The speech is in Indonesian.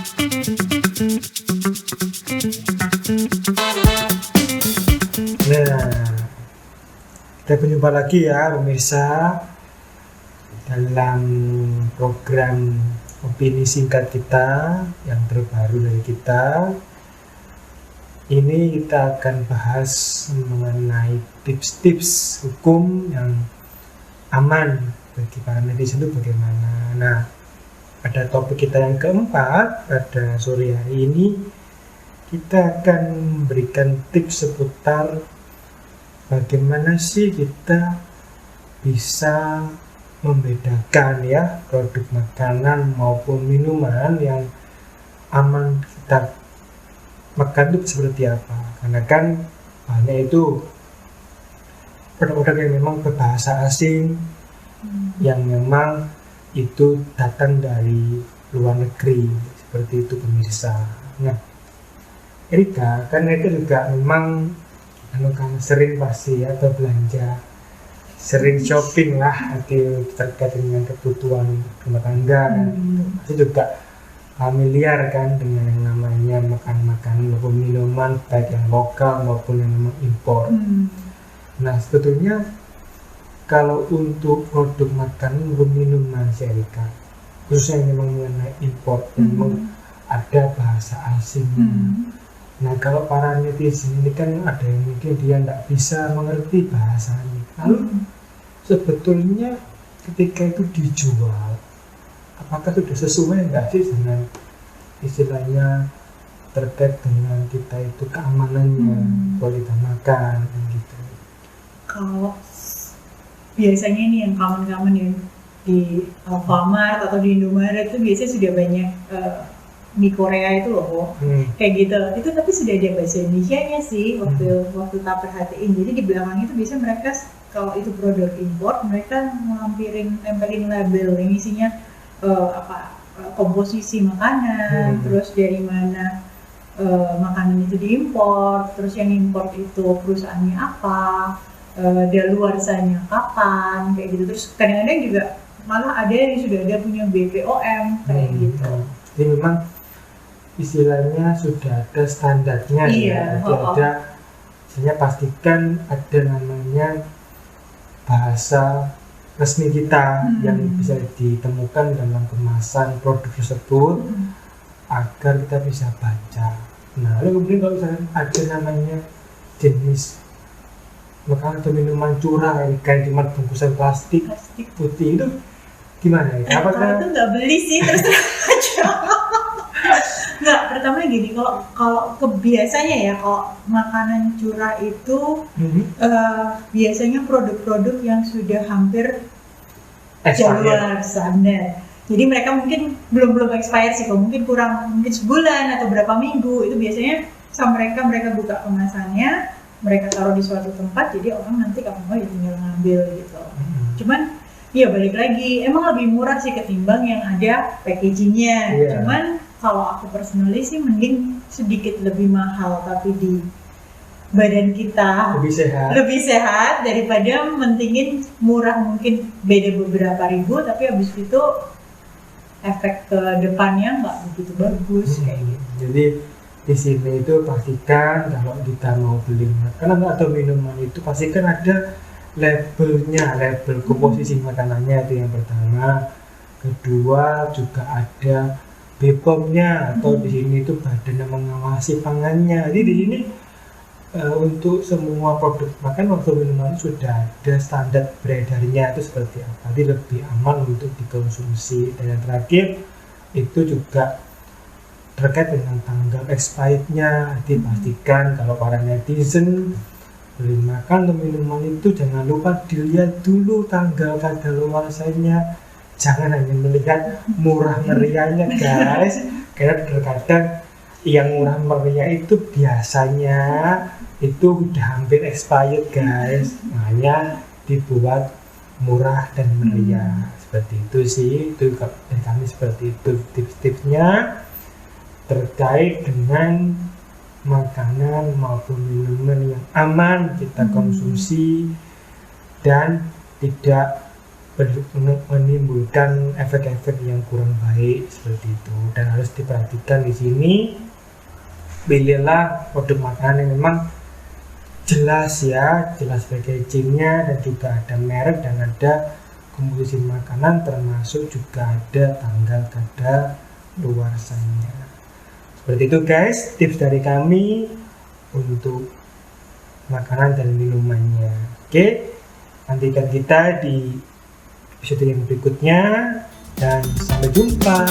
Nah, kita berjumpa lagi ya pemirsa dalam program opini singkat kita yang terbaru dari kita. Ini kita akan bahas mengenai tips-tips hukum yang aman bagi para netizen itu bagaimana. Nah, pada topik kita yang keempat pada sore hari ini kita akan memberikan tips seputar bagaimana sih kita bisa membedakan ya produk makanan maupun minuman yang aman kita makan itu seperti apa. Karena kan banyak itu produk-produk yang memang berbahasa asing yang memang itu datang dari luar negeri seperti itu pemirsa. Nah, Erika, kan Erika juga memang kan sering pasti ya berbelanja, sering shopping lah terkait dengan kebutuhan rumah tangga kan. Pasti juga familiar kan dengan yang namanya makan-makan maupun minuman baik yang lokal maupun yang memang impor. Nah, sebetulnya kalau untuk produk makanan maupun minuman Erika, khususnya yang memang mengenai impor memang ada bahasa asing. Nah, kalau para netizen ini kan ada yang mungkin dia tidak bisa mengerti bahasanya. Lalu sebetulnya ketika itu dijual, apakah sudah sesuai nggak sih dengan istilahnya terkait dengan kita itu keamanannya kalau kita makan gitu? Kalau biasanya ini yang common ya di Alfamart atau di Indomaret itu biasanya sudah banyak di Korea itu loh, kayak gitu. Itu tapi sudah ada bahasa Indonesianya sih waktu tak perhatiin. Jadi di belakang itu biasanya mereka kalau itu produk impor mereka nempelin label yang isinya komposisi makanan, terus dari mana makanan itu diimpor, terus yang impor itu perusahaannya apa, daluarsanya kapan, kayak gitu. Terus kadang-kadang juga malah ada yang sudah ada punya BPOM kayak gitu. Jadi memang istilahnya sudah ada standarnya ya. Ada misalnya pastikan ada namanya bahasa resmi kita yang bisa ditemukan dalam kemasan produk tersebut agar kita bisa baca. Nah, lalu kemudian kalau misalnya ada namanya jenis makanan atau minuman curah kayak cuma bungkusan plastik putih itu gimana ya? Apakah itu nggak beli sih terus aja. Nggak, pertama gini, kalau kebiasaannya ya kalau makanan curah itu biasanya produk-produk yang sudah hampir jalur standar. Jadi mereka mungkin belum expired sih, mungkin mungkin sebulan atau berapa minggu. Itu biasanya sama mereka buka kemasannya, mereka taruh di suatu tempat, jadi orang nanti kalau mau ya tinggal ngambil gitu. Cuman ya balik lagi, emang lebih murah sih ketimbang yang ada packagingnya. Cuman kalau aku personally sih mending sedikit lebih mahal tapi di badan kita lebih sehat daripada mentingin murah mungkin beda beberapa ribu tapi habis itu efek ke depannya nggak begitu bagus kayak gitu. Jadi di sini itu pastikan kalau kita mau beli makanan atau minuman itu pastikan ada labelnya, label komposisi makanannya itu yang pertama. Kedua juga ada BPOM-nya atau di sini itu badan yang mengawasi pangannya. Jadi di sini untuk semua produk makan atau minuman sudah ada standar beredarnya itu seperti apa. Jadi lebih aman untuk dikonsumsi. Dan yang terakhir itu juga terkait dengan tanggal expirednya. Dipastikan kalau para netizen beli makan atau minuman itu jangan lupa dilihat dulu tanggal kadaluarsanya. Jangan hanya melihat murah meriahnya guys, karena terkadang yang murah meriah itu biasanya itu udah hampir expired guys, makanya dibuat murah dan meriah seperti itu sih. Itu dari kami seperti itu tips-tipsnya terkait dengan makanan maupun minuman yang aman kita konsumsi dan tidak menimbulkan efek-efek yang kurang baik seperti itu. Dan harus diperhatikan di sini, pilihlah produk makanan yang memang jelas ya, jelas packagingnya dan juga ada merek dan ada komposisi makanan, termasuk juga ada tanggal kadaluarsanya. Seperti itu guys, tips dari kami untuk makanan dan minumannya. Oke, nantikan kita di episode yang berikutnya dan sampai jumpa.